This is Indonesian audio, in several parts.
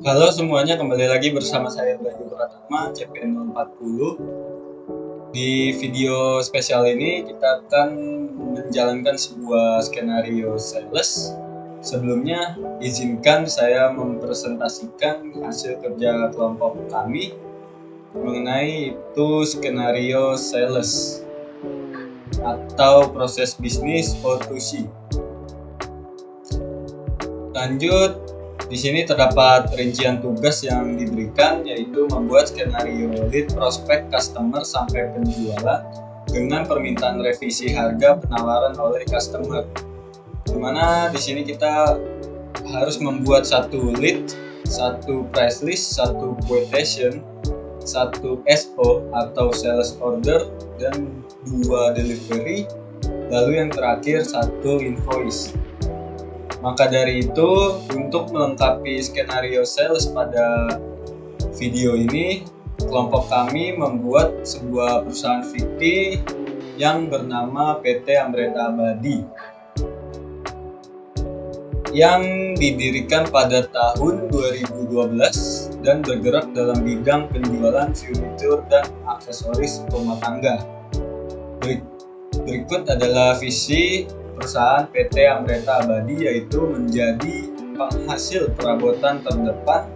Halo semuanya, kembali lagi bersama saya Bayu Pratama, CP040. Di video spesial ini kita akan menjalankan sebuah skenario sales. Sebelumnya, izinkan saya mempresentasikan hasil kerja kelompok kami mengenai itu skenario sales atau proses bisnis O2C. Lanjut, di sini terdapat rincian tugas yang diberikan, yaitu membuat skenario lead prospek customer sampai penjualan dengan permintaan revisi harga penawaran oleh customer. Dimana di sini kita harus membuat satu lead, satu price list, satu quotation, satu SO atau sales order, dan 2 delivery, lalu yang terakhir satu invoice. Maka dari itu, untuk melengkapi skenario sales pada video ini, kelompok kami membuat sebuah perusahaan fiktif yang bernama PT Amreta Abadi yang didirikan pada tahun 2012 dan bergerak dalam bidang penjualan furniture dan aksesoris rumah tangga. Berikut adalah visi perusahaan PT Amreta Abadi, yaitu menjadi penghasil perabotan terdepan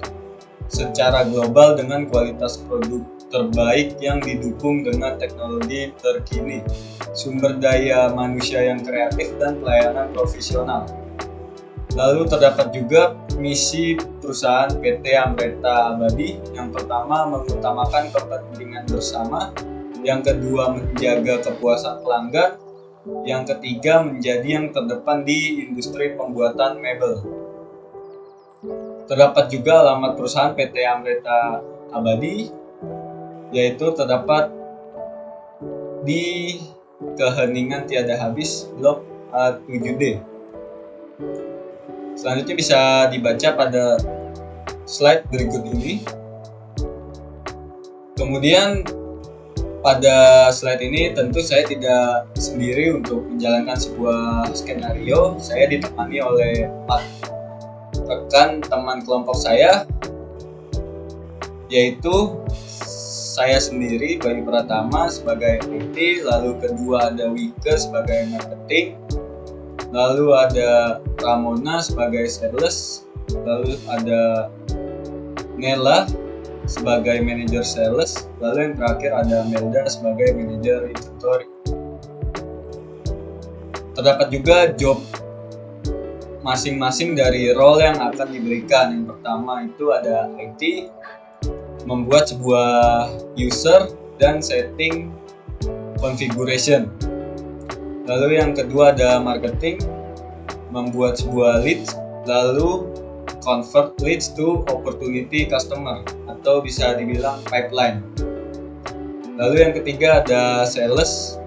secara global dengan kualitas produk terbaik yang didukung dengan teknologi terkini, sumber daya manusia yang kreatif, dan pelayanan profesional. Lalu terdapat juga misi perusahaan PT Amreta Abadi. Yang pertama, mengutamakan kepentingan bersama. Yang kedua, menjaga kepuasan pelanggan. Yang ketiga, menjadi yang terdepan di industri pembuatan mebel. Terdapat juga alamat perusahaan PT Amreta Abadi, yaitu terdapat di Keheningan Tiada Habis, Blok A7D. Selanjutnya bisa dibaca pada slide berikut ini. Kemudian pada slide ini tentu saya tidak sendiri untuk menjalankan sebuah skenario. Saya ditemani oleh 4 rekan teman kelompok saya, yaitu saya sendiri Bayu Pratama sebagai IT, lalu kedua ada Wike sebagai marketing, lalu ada Ramona sebagai sales, lalu ada Nela sebagai manajer sales, lalu yang terakhir ada Melda sebagai manajer inventory. Terdapat juga job masing-masing dari role yang akan diberikan. Yang pertama itu ada IT, membuat sebuah user dan setting configuration. Lalu yang kedua ada marketing, membuat sebuah leads, lalu convert leads to opportunity customer atau bisa dibilang pipeline. Lalu yang ketiga ada sales,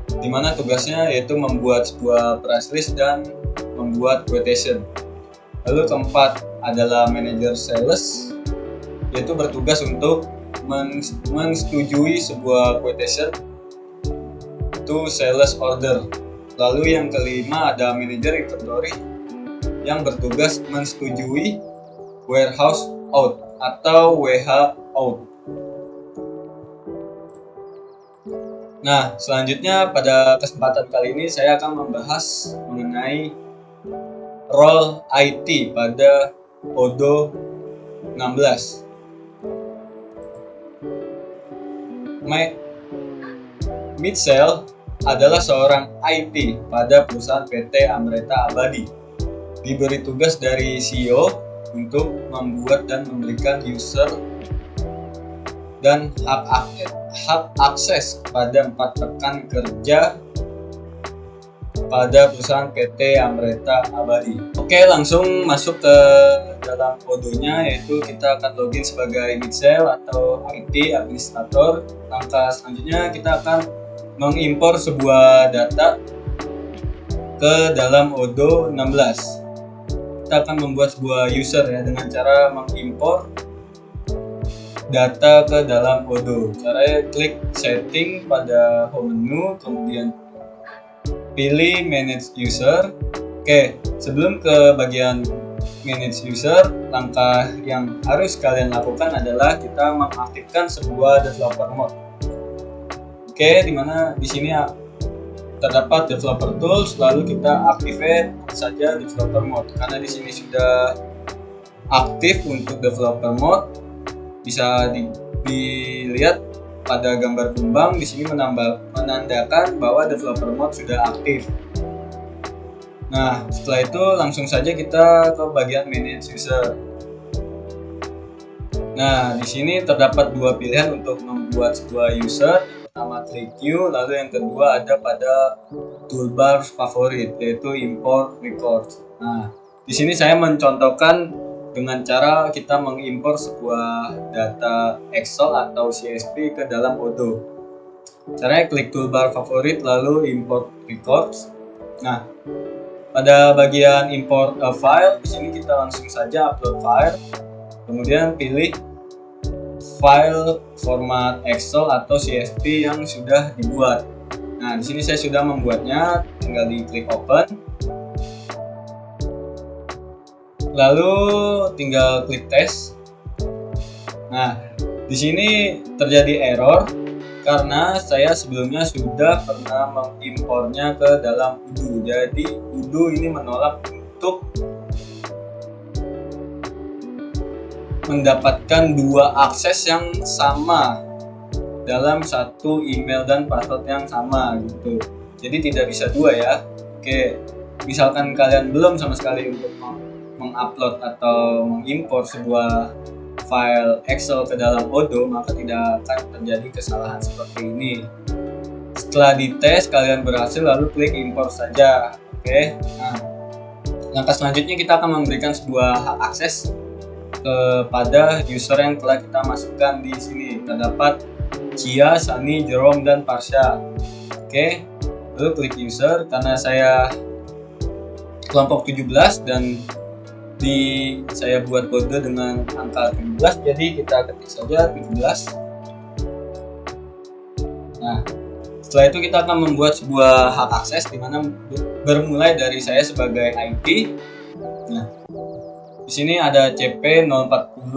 di mana tugasnya yaitu membuat sebuah price list dan membuat quotation. Lalu keempat adalah manager sales, yaitu bertugas untuk mensetujui sebuah quotation to sales order. Lalu yang kelima ada manager inventory yang bertugas mensetujui warehouse out atau WH out. Nah, selanjutnya pada kesempatan kali ini saya akan membahas mengenai role IT pada Odo 16. Mitchell adalah seorang IT pada perusahaan PT Amreta Abadi. Diberi tugas dari CEO untuk membuat dan memberikan user dan hak akses kepada 4 rekan kerja pada perusahaan PT Amreta Abadi. Oke, langsung masuk ke dalam kodenya, yaitu kita akan login sebagai Mitchell atau IT administrator. Langkah selanjutnya kita akan mengimpor sebuah data ke dalam Odo 16. Kita akan membuat sebuah user ya dengan cara mengimpor data ke dalam Odo. Caranya klik setting pada home menu, kemudian pilih manage user. Oke, sebelum ke bagian manage user, langkah yang harus kalian lakukan adalah kita mengaktifkan sebuah developer mode. Oke, dimana di sini terdapat developer tools, lalu kita activate saja developer mode. Karena di sini sudah aktif untuk developer mode, bisa dilihat pada gambar kembang di sini menandakan bahwa developer mode sudah aktif. Nah, setelah itu langsung saja kita ke bagian manage user. Nah, di sini terdapat dua pilihan untuk membuat sebuah user. Yang pertama klik new, lalu yang kedua ada pada toolbar favorit, yaitu import records. Nah, di sini saya mencontohkan dengan cara kita mengimpor sebuah data Excel atau CSV ke dalam Odoo. Caranya klik toolbar favorit lalu import records. Nah, pada bagian import a file, di sini kita langsung saja upload file. Kemudian pilih file format Excel atau CSV yang sudah dibuat. Nah, di sini saya sudah membuatnya, tinggal diklik open. Lalu tinggal klik tes. Nah, di sini terjadi error karena saya sebelumnya sudah pernah mengimpornya ke dalam Odoo. Jadi Odoo ini menolak untuk mendapatkan dua akses yang sama dalam satu email dan password yang sama gitu. Jadi tidak bisa dua ya. Oke, misalkan kalian belum sama sekali untuk mengupload atau mengimpor sebuah file Excel ke dalam Odoo, maka tidak akan terjadi kesalahan seperti ini. Setelah dites kalian berhasil, lalu klik import saja. Oke. Nah, langkah selanjutnya kita akan memberikan sebuah hak akses kepada user yang telah kita masukkan di sini. Terdapat Cia, Sani, Jerome, dan Parsha. Oke. Lalu klik user, karena saya kelompok 17 dan saya buat kode dengan angka 17, jadi kita ketik saja 17. Nah, setelah itu kita akan membuat sebuah hak akses di mana bermulai dari saya sebagai IT. Nah, di sini ada CP040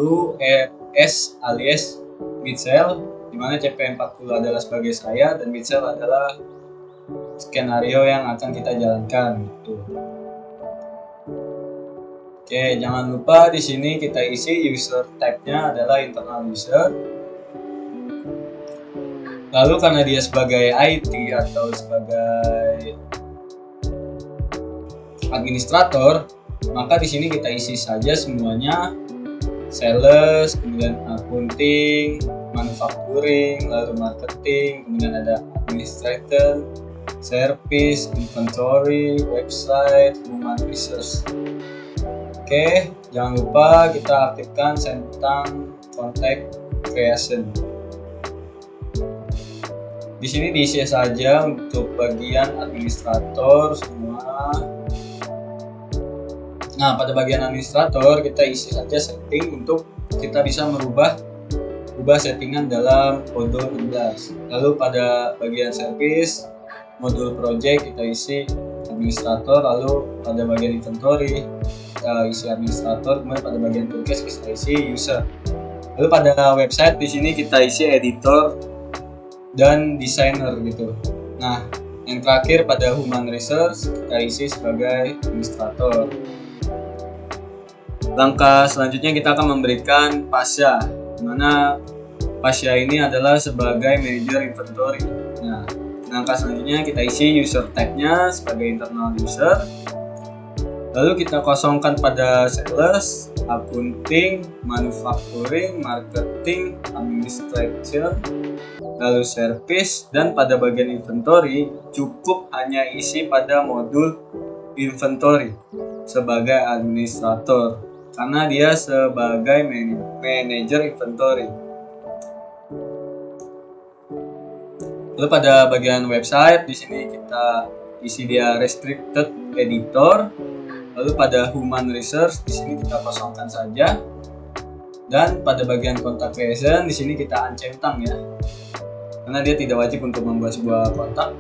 S alias Mitchell, di mana CP40 adalah sebagai saya dan Mitchell adalah skenario yang akan kita jalankan gitu. Oke, jangan lupa di sini kita isi user type-nya adalah internal user. Lalu karena dia sebagai IT atau sebagai administrator, maka di sini kita isi saja semuanya. Sales, kemudian accounting, manufacturing, lalu marketing, kemudian ada administrator, service, inventory, website, human resource. Oke, jangan lupa kita aktifkan tentang contact creation. Di sini diisi saja untuk bagian administrator semua. Nah, pada bagian administrator kita isi saja setting untuk kita bisa merubah settingan dalam Odoo 16. Lalu pada bagian service, modul project kita isi administrator, lalu pada bagian inventory kita isi administrator, kemudian pada bagian toolkit kita isi user. Lalu pada website di sini kita isi editor dan designer gitu. Nah, yang terakhir pada human resource kita isi sebagai administrator. Langkah selanjutnya kita akan memberikan Pasha, di mana Pasha ini adalah sebagai manager inventory. Nah, langkah selanjutnya kita isi user type-nya sebagai internal user. Lalu kita kosongkan pada sales, accounting, manufacturing, marketing, administration, lalu service, dan pada bagian inventory cukup hanya isi pada modul inventory sebagai administrator karena dia sebagai manager inventory. Lalu pada bagian website di sini kita isi dia restricted editor. Lalu pada human resource di sini kita kosongkan saja. Dan pada bagian contact creation di sini kita uncentang ya. Karena dia tidak wajib untuk membuat sebuah kontak.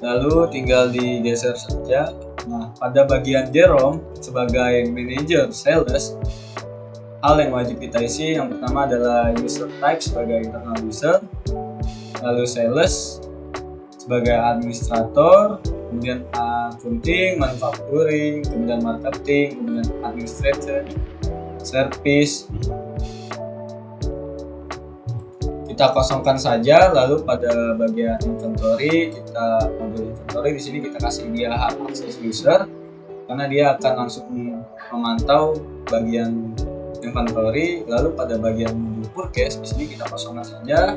Lalu tinggal digeser saja Nah, pada bagian Jerome sebagai manager sales, hal yang wajib kita isi yang pertama adalah user type sebagai internal user, lalu sales sebagai administrator, kemudian accounting, manufacturing, kemudian marketing, kemudian administration, service. Kita kosongkan saja, lalu pada bagian inventory kita modul inventory di sini kita kasih dia hak akses user karena dia akan langsung memantau bagian inventory. Lalu pada bagian modul purchase di sini kita kosongkan saja.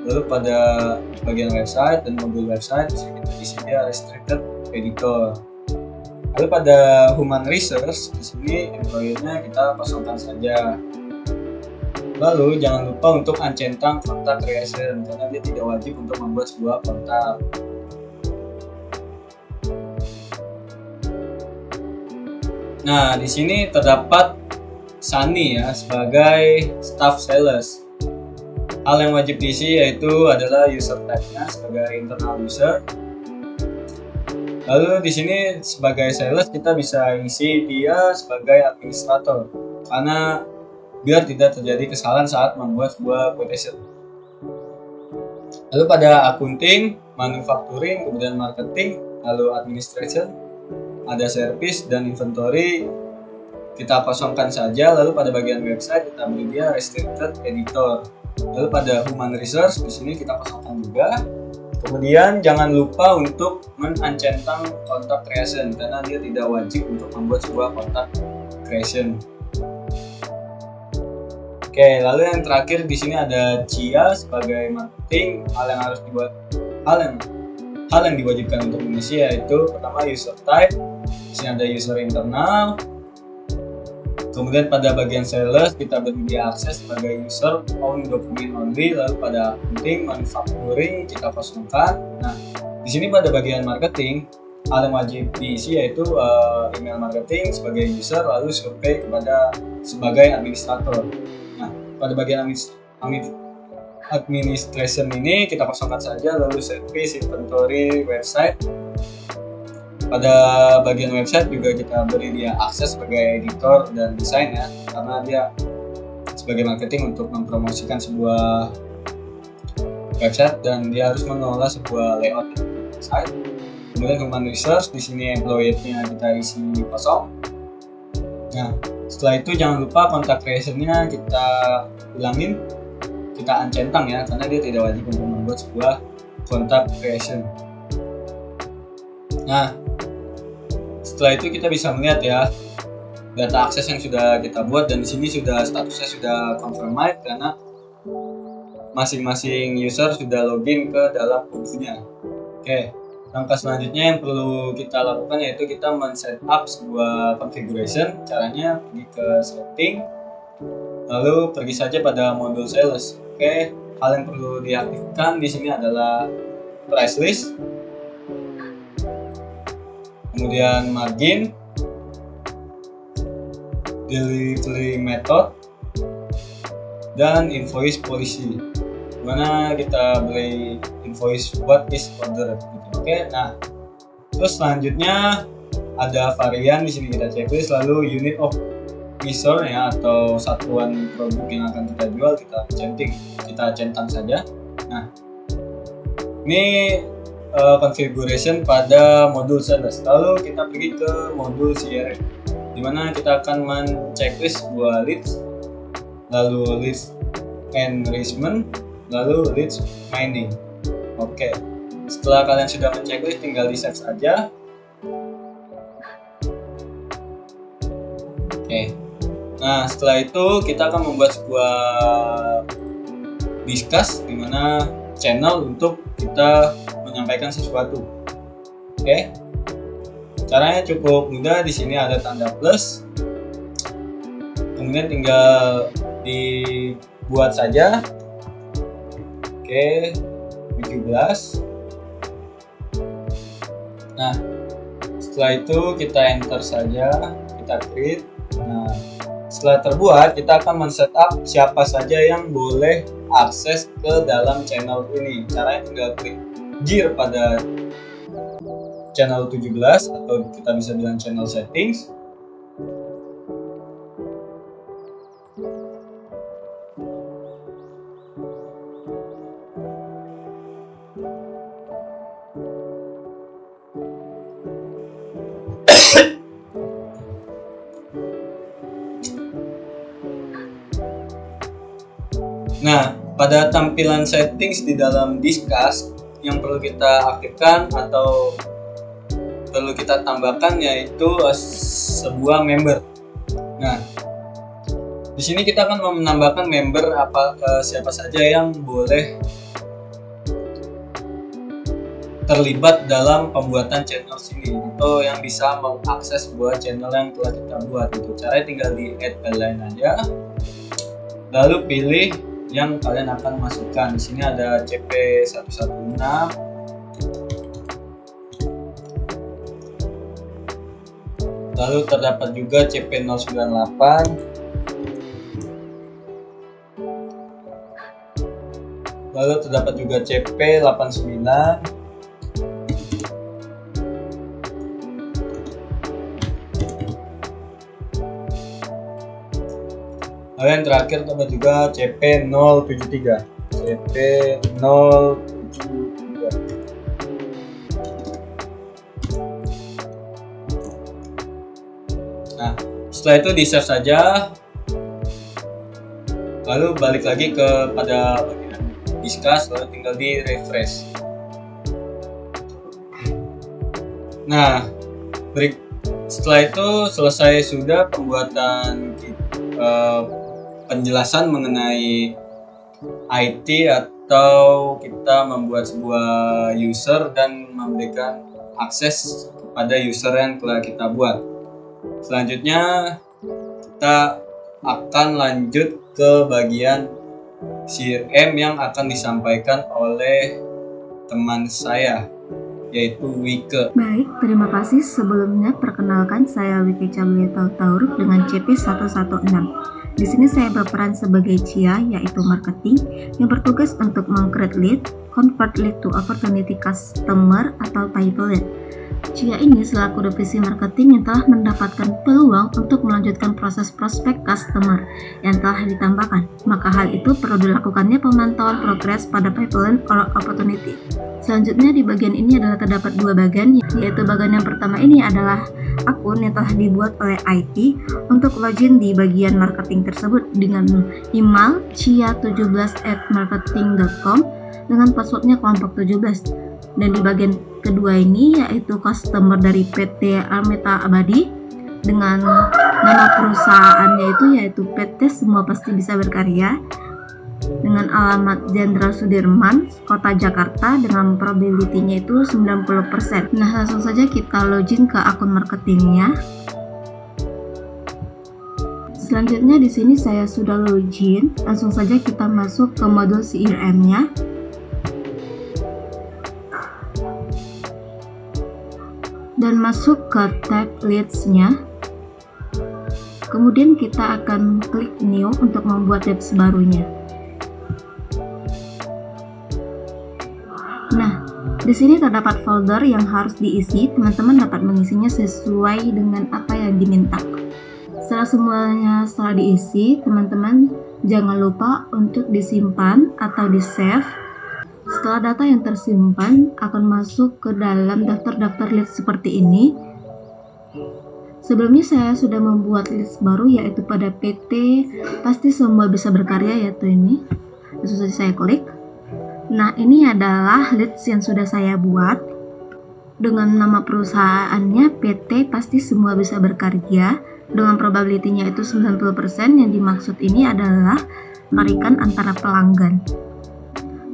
Lalu pada bagian website dan modul website di sini kita isi dia restricted editor. Lalu pada human resource di sini employer-nya kita kosongkan saja. Lalu jangan lupa untuk uncentang kontak creation karena dia tidak wajib untuk membuat sebuah kontak. Nah, di sini terdapat Sunny ya sebagai staff sales. Hal yang wajib diisi yaitu adalah user type-nya sebagai internal user. Lalu di sini sebagai sales kita bisa isi dia sebagai administrator karena biar tidak terjadi kesalahan saat membuat sebuah quotation. Lalu pada accounting, manufacturing, kemudian marketing, lalu administration, ada service dan inventory kita kosongkan saja. Lalu pada bagian website kita beri dia restricted editor. Lalu pada human resource di sini kita kosongkan juga. Kemudian jangan lupa untuk menuncentang kontak creation karena dia tidak wajib untuk membuat sebuah kontak creation. Oke, lalu yang terakhir di sini ada Cia sebagai marketing. Hal yang diwajibkan untuk mengisi yaitu pertama user type. Di sini ada user internal. Kemudian pada bagian sales kita beri dia akses sebagai user own document only. Lalu pada accounting, manufacturing kita kosongkan. Nah, di sini pada bagian marketing hal yang wajib diisi yaitu email marketing sebagai user, lalu survei sebagai administrator. Nah, pada bagian administration ini kita kosongkan saja, lalu service, inventory, website. Pada bagian website juga kita beri dia akses sebagai editor dan desain ya, karena dia sebagai marketing untuk mempromosikan sebuah website dan dia harus mengelola sebuah layout website. Kemudian human resource di sini employee-nya kita isi kosong. Nah, setelah itu jangan lupa kontak creation-nya kita ulangin, kita uncentang ya karena dia tidak wajib untuk membuat sebuah kontak creation. Nah, setelah itu kita bisa melihat ya data akses yang sudah kita buat dan di sini statusnya sudah confirmed karena masing-masing user sudah login ke dalam modunya. Oke, langkah selanjutnya yang perlu kita lakukan yaitu kita men-setup sebuah configuration. Caranya pergi ke setting, lalu pergi saja pada modul sales. Oke, hal yang perlu diaktifkan di sini adalah price list, kemudian margin, delivery method, dan invoice policy. Dimana kita beli invoice what is ordered. Oke, nah terus selanjutnya ada varian di sini kita checklist, lalu unit of measure ya atau satuan produk yang akan kita jual kita centang saja. Nah, ini configuration pada modul sales. Lalu kita pergi ke modul CRM, dimana kita akan men-checklist sebuah leads, lalu leads enrichment, lalu leads mining. Oke, setelah kalian sudah men-checklist tinggal di save saja. Oke, nah setelah itu kita akan membuat sebuah discuss dimana channel untuk kita menyampaikan sesuatu. Oke, caranya cukup mudah. Di sini ada tanda plus, kemudian tinggal dibuat saja. Oke, 17. Nah, setelah itu kita enter saja, kita create. Nah, setelah terbuat kita akan men-setup siapa saja yang boleh akses ke dalam channel ini. Caranya tinggal klik gear pada channel 17 atau kita bisa bilang channel settings. Nah, pada tampilan settings di dalam Disqus yang perlu kita aktifkan atau perlu kita tambahkan yaitu sebuah member. Nah, di sini kita akan menambahkan member siapa saja yang boleh terlibat dalam pembuatan channel sini atau yang bisa mengakses sebuah channel yang telah kita buat. Itu caranya tinggal di add line aja, lalu pilih yang kalian akan masukkan. Di sini ada CP116, lalu terdapat juga CP098, lalu terdapat juga CP89, lalu yang terakhir terdapat juga CP073. Nah, setelah itu di save saja, lalu balik lagi pada bagian Disqus, lalu tinggal di refresh. Nah, setelah itu selesai sudah pembuatan penjelasan mengenai IT atau kita membuat sebuah user dan memberikan akses kepada user yang telah kita buat. Selanjutnya kita akan lanjut ke bagian CRM yang akan disampaikan oleh teman saya, yaitu Wike. Baik, terima kasih. Sebelumnya perkenalkan, saya Wike Cablieta Tauruk dengan CP116. Di sini saya berperan sebagai Cia, yaitu marketing, yang bertugas untuk meng-create lead, convert lead to opportunity customer atau pipeline. Cia ini selaku divisi marketing yang telah mendapatkan peluang untuk melanjutkan proses prospek customer yang telah ditambahkan. Maka hal itu perlu dilakukannya pemantauan progres pada pipeline or opportunity. Selanjutnya di bagian ini adalah terdapat dua bagian, yaitu bagian yang pertama ini adalah akun yang telah dibuat oleh IT untuk login di bagian marketing tersebut dengan email cia17@marketing.com dengan passwordnya kelompok 17. Dan di bagian kedua ini yaitu customer dari PT Almeta Abadi dengan nama perusahaannya yaitu PT Semua Pasti Bisa Berkarya dengan alamat Jenderal Sudirman, Kota Jakarta dengan probability-nya itu 90%. Nah, langsung saja kita login ke akun marketingnya. Selanjutnya di sini saya sudah login. Langsung saja kita masuk ke modul CRM-nya. Dan masuk ke tab leads-nya. Kemudian kita akan klik new untuk membuat leads barunya. Nah, di sini terdapat folder yang harus diisi. Teman-teman dapat mengisinya sesuai dengan apa yang diminta. Setelah diisi, teman-teman jangan lupa untuk disimpan atau di-save. Setelah data yang tersimpan akan masuk ke dalam daftar-daftar leads seperti ini. Sebelumnya saya sudah membuat leads baru yaitu pada PT Pasti Semua Bisa Berkarya, yaitu ini. Langsung saja saya klik. Nah, ini adalah leads yang sudah saya buat dengan nama perusahaannya PT Pasti Semua Bisa Berkarya dengan probability-nya itu 90%. Yang dimaksud ini adalah tarikan antara pelanggan.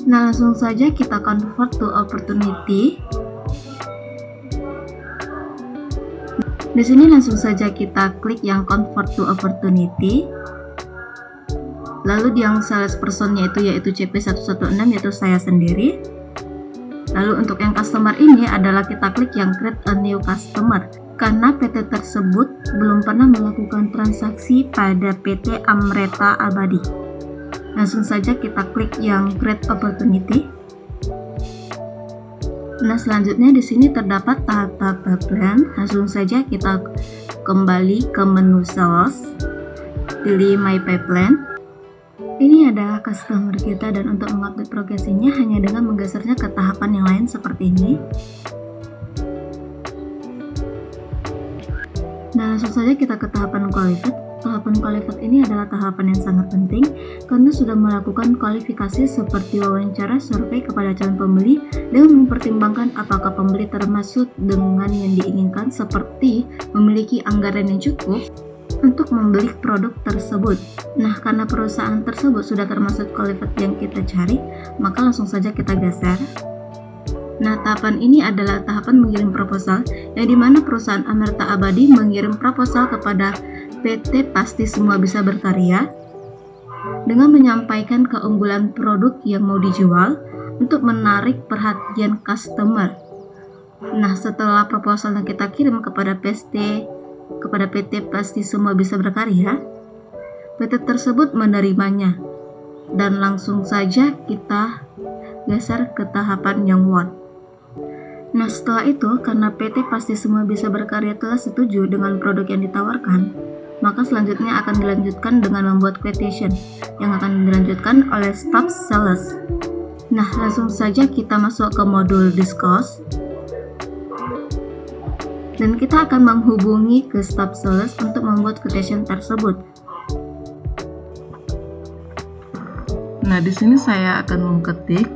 Nah, langsung saja kita convert to opportunity. Di sini langsung saja kita klik yang convert to opportunity. Lalu yang salesperson-nya yaitu CP116 yaitu saya sendiri. Lalu untuk yang customer ini adalah kita klik yang create a new customer karena PT tersebut belum pernah melakukan transaksi pada PT Amreta Abadi. Langsung saja kita klik yang create opportunity. Nah, selanjutnya di sini terdapat tahap-tahap pipeline. Langsung saja kita kembali ke menu sales, pilih My Pipeline. Ini adalah customer kita, dan untuk mengupdate progresinya hanya dengan menggesernya ke tahapan yang lain seperti ini. Nah, langsung saja kita ke tahapan qualified. Tahapan qualified ini adalah tahapan yang sangat penting karena sudah melakukan kualifikasi seperti wawancara survei kepada calon pembeli dengan mempertimbangkan apakah pembeli termasuk dengan yang diinginkan, seperti memiliki anggaran yang cukup untuk membeli produk tersebut. Nah, karena perusahaan tersebut sudah termasuk qualified yang kita cari, maka langsung saja kita geser. Nah, tahapan ini adalah tahapan mengirim proposal, yang dimana perusahaan Amerta Abadi mengirim proposal kepada PT Pasti Semua Bisa Berkarya dengan menyampaikan keunggulan produk yang mau dijual untuk menarik perhatian customer. Nah, setelah proposal yang kita kirim kepada PT Pasti Semua Bisa Berkarya, PT tersebut menerimanya, dan langsung saja kita geser ke tahapan yang won. Nah, setelah itu, karena PT Pasti Semua Bisa Berkarya telah setuju dengan produk yang ditawarkan, maka selanjutnya akan dilanjutkan dengan membuat quotation yang akan dilanjutkan oleh staff sales. Nah, langsung saja kita masuk ke modul discuss, dan kita akan menghubungi ke staff sales untuk membuat quotation tersebut. Nah, di sini saya akan mengetik,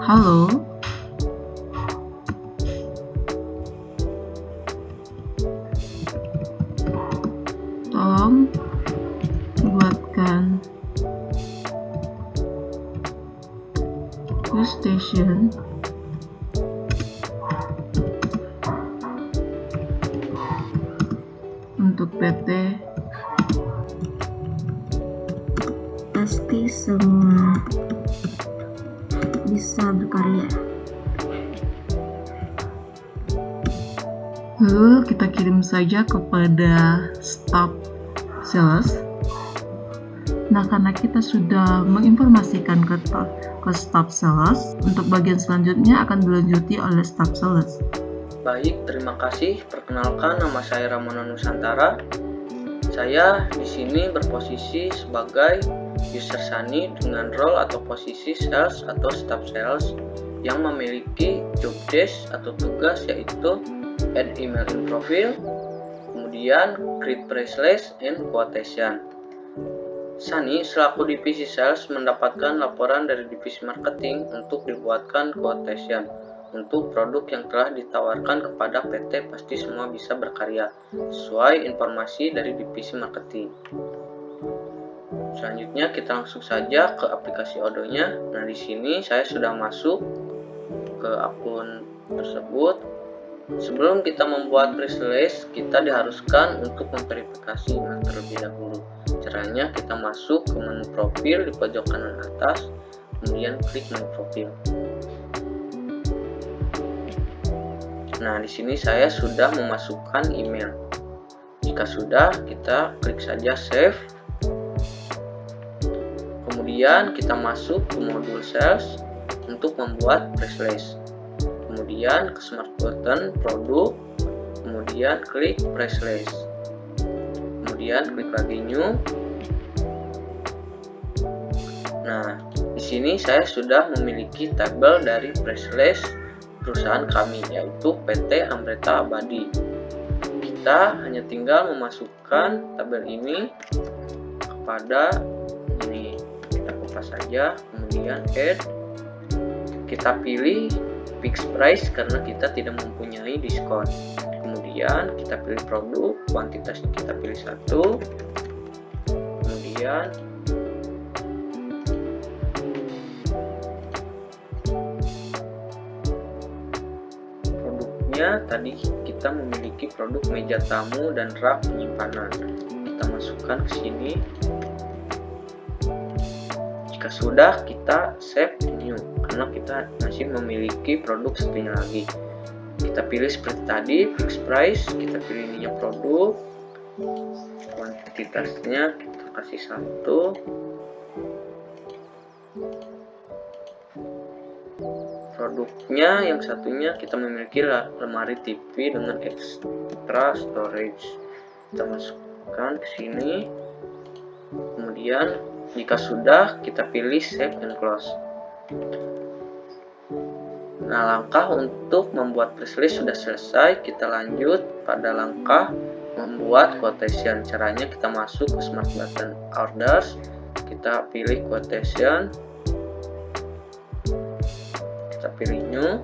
halo, tolong buatkan quotation untuk PT Pasti Semua Bisa Berkarya. Lalu kita kirim saja kepada staff sales. Nah, karena kita sudah menginformasikan ke staff sales, untuk bagian selanjutnya akan dilanjuti oleh staff sales. Baik, terima kasih. Perkenalkan, nama saya Ramona Nusantara. Saya di sini berposisi sebagai user Sunny dengan role atau posisi sales atau staff sales yang memiliki job desk atau tugas, yaitu add email in profile, kemudian create press release and quotation. Sunny selaku divisi sales mendapatkan laporan dari divisi marketing untuk dibuatkan quotation untuk produk yang telah ditawarkan kepada PT Pasti Semua Bisa Berkarya sesuai informasi dari divisi marketing. Selanjutnya kita langsung saja ke aplikasi Odoo-nya. Nah, di sini saya sudah masuk ke akun tersebut. Sebelum kita membuat press release, kita diharuskan untuk memverifikasi email terlebih dahulu. Caranya kita masuk ke menu profil di pojok kanan atas, kemudian klik menu profil. Nah, di sini saya sudah memasukkan email. Jika sudah, kita klik saja save. Kemudian kita masuk ke modul sales untuk membuat press release. Kemudian ke smart button produk, kemudian klik press release. Kemudian klik lagi new. Nah, di sini saya sudah memiliki tabel dari press release perusahaan kami, yaitu PT Amerta Abadi. Kita hanya tinggal memasukkan tabel ini kepada ini. Kita kopas saja, kemudian add. Kita pilih fixed price karena kita tidak mempunyai diskon. Kemudian kita pilih produk, kuantitasnya kita pilih 1. Kemudian tadi kita memiliki produk meja tamu dan rak penyimpanan. Kita masukkan ke sini. Jika sudah, kita save new karena kita masih memiliki produk satunya lagi. Kita pilih seperti tadi, fixed price. Kita pilih ininya produk, kuantitasnya kita kasih 1. produknya yang satunya kita memiliki lemari TV dengan extra storage. Kita masukkan ke sini. Kemudian jika sudah, kita pilih save and close. Nah, langkah untuk membuat press list sudah selesai. Kita lanjut pada langkah membuat quotation. Caranya kita masuk ke Smart Button Orders, kita pilih quotation, kita pilih new.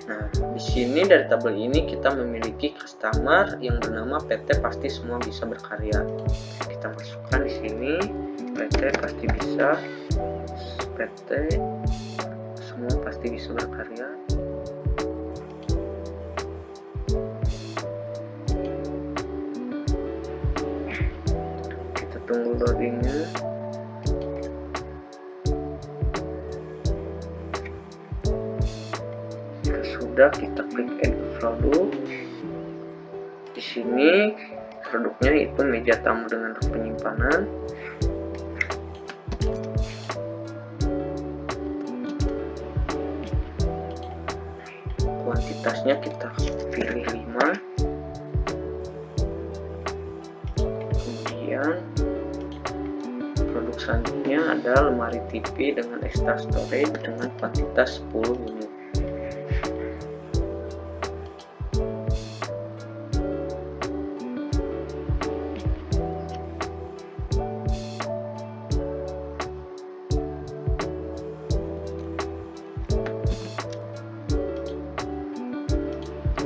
Nah, di sini dari tabel ini kita memiliki customer yang bernama PT Pasti Semua Bisa Berkarya. Kita masukkan di sini PT Pasti Bisa, PT Semua Pasti Bisa Berkarya. Kita tunggu loadingnya. Jika sudah, kita klik add produk. Di sini produknya itu meja tamu dengan rak penyimpanan. Kuantitasnya kita pilih 5. Kemudian produk selanjutnya ada lemari TV dengan extra storage dengan kuantitas 10 unit.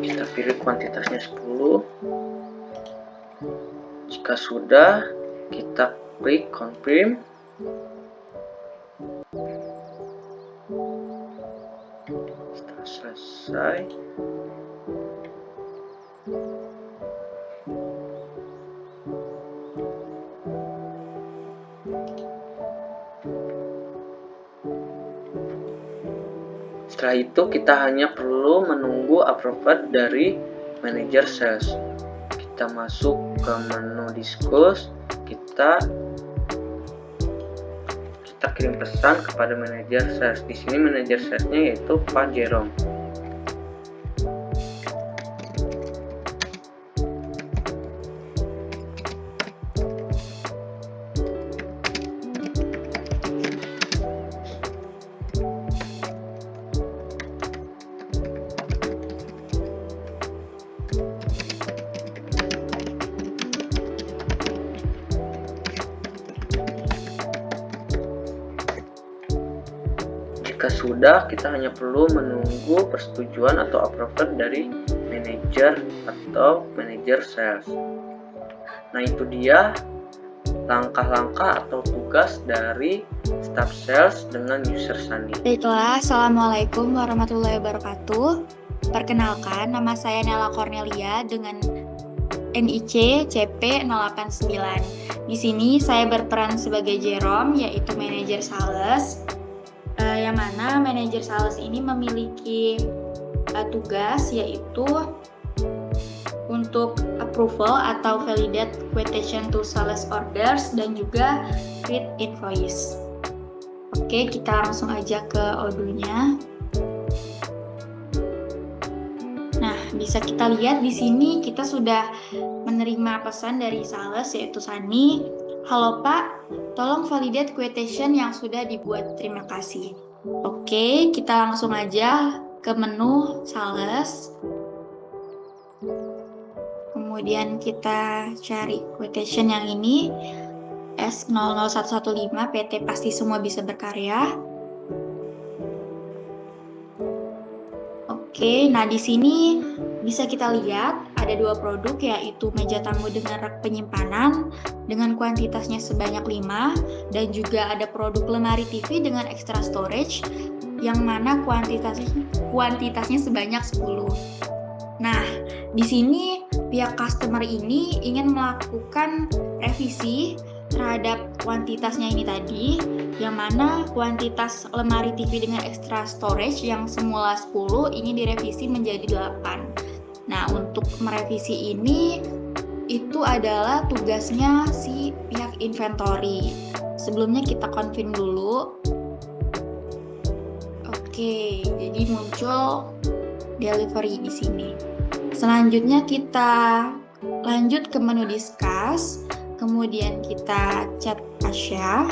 Kita pilih kuantitasnya 10. Jika sudah, kita klik confirm. Setelah selesai, setelah itu kita hanya perlu menunggu approval dari manajer sales. Kita masuk ke menu discuss, kita kirim pesan kepada manajer sales. Di sini manajer salesnya yaitu Pak Jerome. Jika sudah, kita hanya perlu menunggu persetujuan atau approval dari manajer atau manajer sales. Nah, itu dia langkah-langkah atau tugas dari staff sales dengan user Sunny. Baiklah, Assalamualaikum warahmatullahi wabarakatuh. Perkenalkan, nama saya Nela Cornelia dengan NIC CP089. Di sini saya berperan sebagai Jerome, yaitu manajer sales. Yang mana manajer sales ini memiliki tugas yaitu untuk approval atau validate quotation to sales orders dan juga create invoice. Oke, kita langsung aja ke Odoo-nya. Nah, bisa kita lihat di sini kita sudah menerima pesan dari sales yaitu Sunny. Halo Pak, tolong validate quotation yang sudah dibuat, terima kasih. Oke, kita langsung aja ke menu sales. Kemudian kita cari quotation yang ini, S00115 PT Pasti Semua Bisa Berkarya. Oke, nah di sini bisa kita lihat ada dua produk yaitu meja tamu dengan rak penyimpanan dengan kuantitasnya sebanyak 5 dan juga ada produk lemari TV dengan extra storage yang mana kuantitasnya sebanyak 10. Nah, di sini pihak customer ini ingin melakukan revisi terhadap kuantitasnya ini tadi, yang mana kuantitas lemari TV dengan extra storage yang semula 10 ini direvisi menjadi 8. Nah, untuk merevisi ini itu adalah tugasnya si pihak inventory. Sebelumnya kita confirm dulu. Oke, jadi muncul delivery di sini. Selanjutnya kita lanjut ke menu discuss, kemudian kita chat Asya.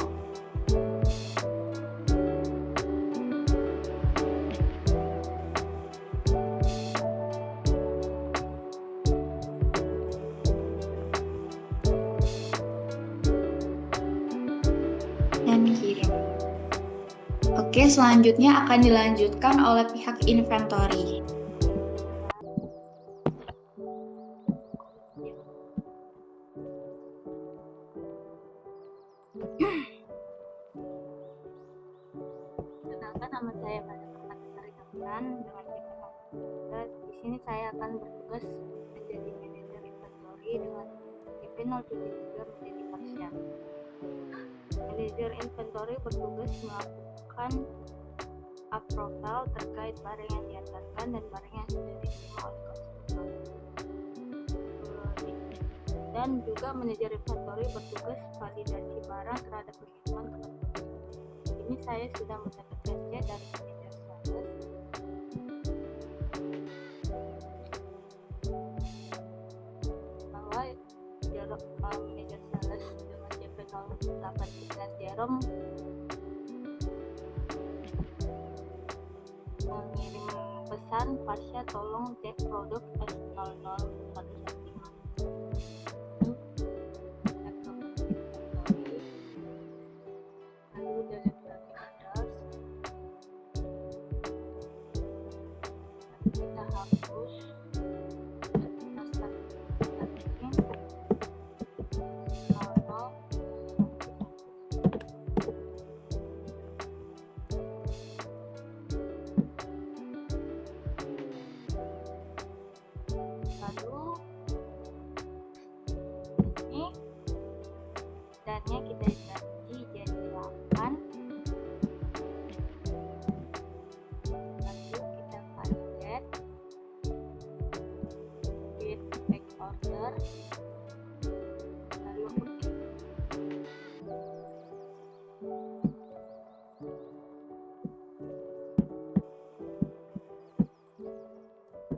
Dan kirim. Oke, selanjutnya akan dilanjutkan oleh pihak inventory. Kenalkan, nama saya Pada Permatasari Kamran dengan CP 017. Di sini saya akan bertugas menjadi manajer inventory dengan CP 073 menjadi Pasya. Manajer inventory bertugas melakukan approval terkait barang yang diantarkan dan barang yang sudah diterima oleh customer. Dan juga manajer inventory bertugas validasi barang terhadap pengiriman ke customer. Ini saya sudah mendapatkannya dari manajer sales. Bahwa manajer sales dengan CP 089 Jerome mengirim pesan, Pasya tolong cek produk S00115. Lalu delivery address kita hapus daftar ini 00. Lalu ini dannya kita ganti jadi 8. Lalu kita target with back order, lalu oke.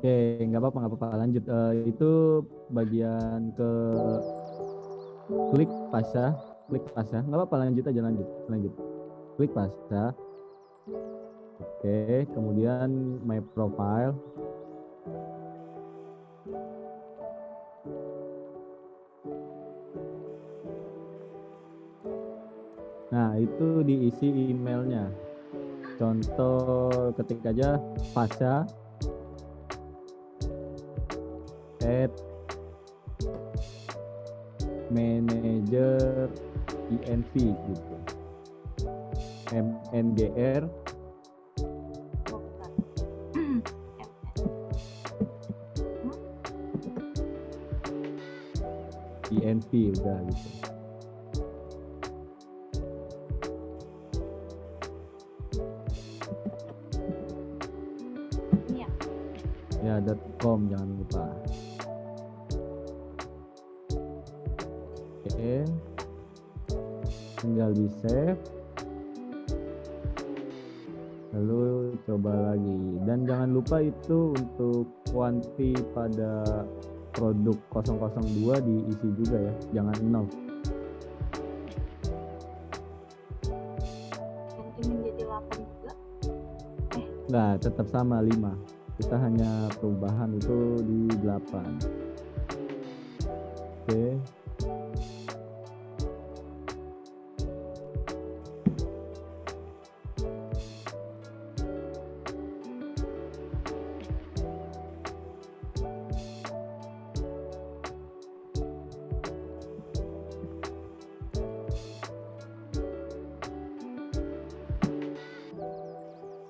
Oke, nggak apa-apa, lanjut. Itu bagian ke klik Pasya, nggak apa-apa, lanjut aja, lanjut. Klik Pasya. Oke, kemudian my profile. Nah, itu diisi emailnya. Contoh, ketik aja Pasya @manager INV gitu. MNGR INV udah gitu. Ini Ya, ya. .com jangan lupa. Oke, tinggal di save, lalu coba lagi, dan jangan lupa itu untuk kuanti pada produk 002 diisi juga ya, jangan 0. Dan ini menjadi 8 juga. Nah, tetap sama 5, kita hanya perubahan itu di 8. Oke.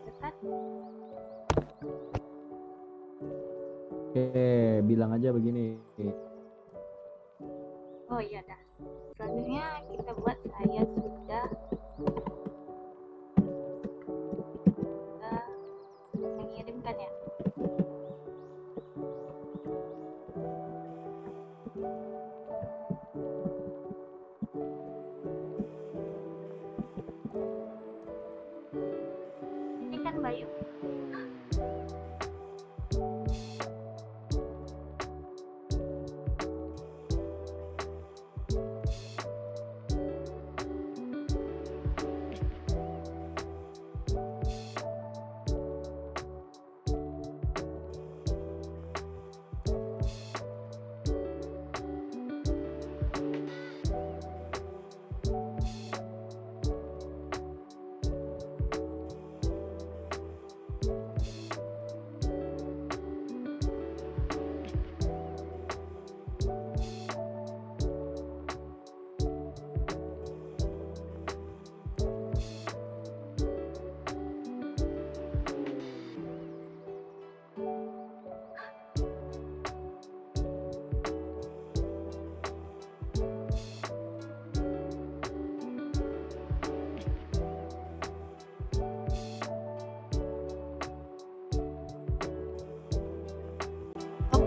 Dekat. Oke, bilang aja begini. Oh iya dah. Selanjutnya kita buat saya sudah mengirimkan ya. Ini kan Bayu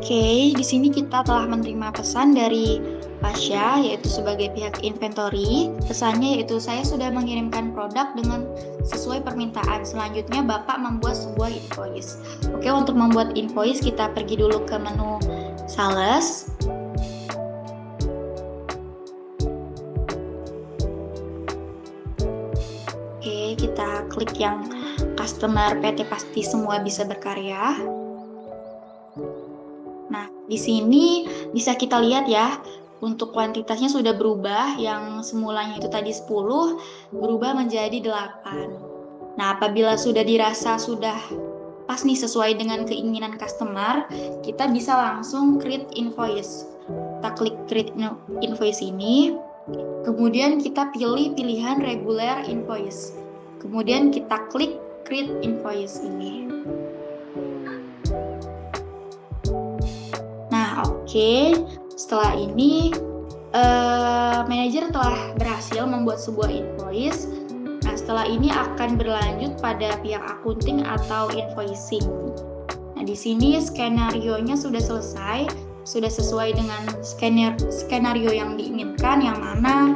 Oke, di sini kita telah menerima pesan dari Pasha, yaitu sebagai pihak inventory. Pesannya yaitu saya sudah mengirimkan produk dengan sesuai permintaan. Selanjutnya Bapak membuat sebuah invoice. Oke, untuk membuat invoice kita pergi dulu ke menu sales. Oke, kita klik yang customer PT Pasti Semua Bisa Berkarya. Nah, di sini bisa kita lihat ya, untuk kuantitasnya sudah berubah, yang semulanya itu tadi 10 berubah menjadi 8. Nah, apabila sudah dirasa sudah pas nih sesuai dengan keinginan customer, kita bisa langsung create invoice. Kita klik create invoice ini, kemudian kita pilih pilihan regular invoice. Kemudian kita klik create invoice ini. Oke, setelah ini manajer telah berhasil membuat sebuah invoice. Nah, setelah ini akan berlanjut pada pihak akunting atau invoicing. Nah, di sini skenario-nya sudah selesai, sudah sesuai dengan skenario yang diinginkan, yang mana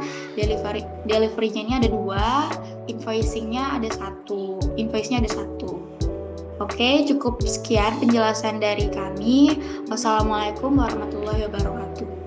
delivery-nya ini ada 2, invoicing-nya ada 1, invoice-nya ada 1. Oke, cukup sekian penjelasan dari kami. Wassalamualaikum warahmatullahi wabarakatuh.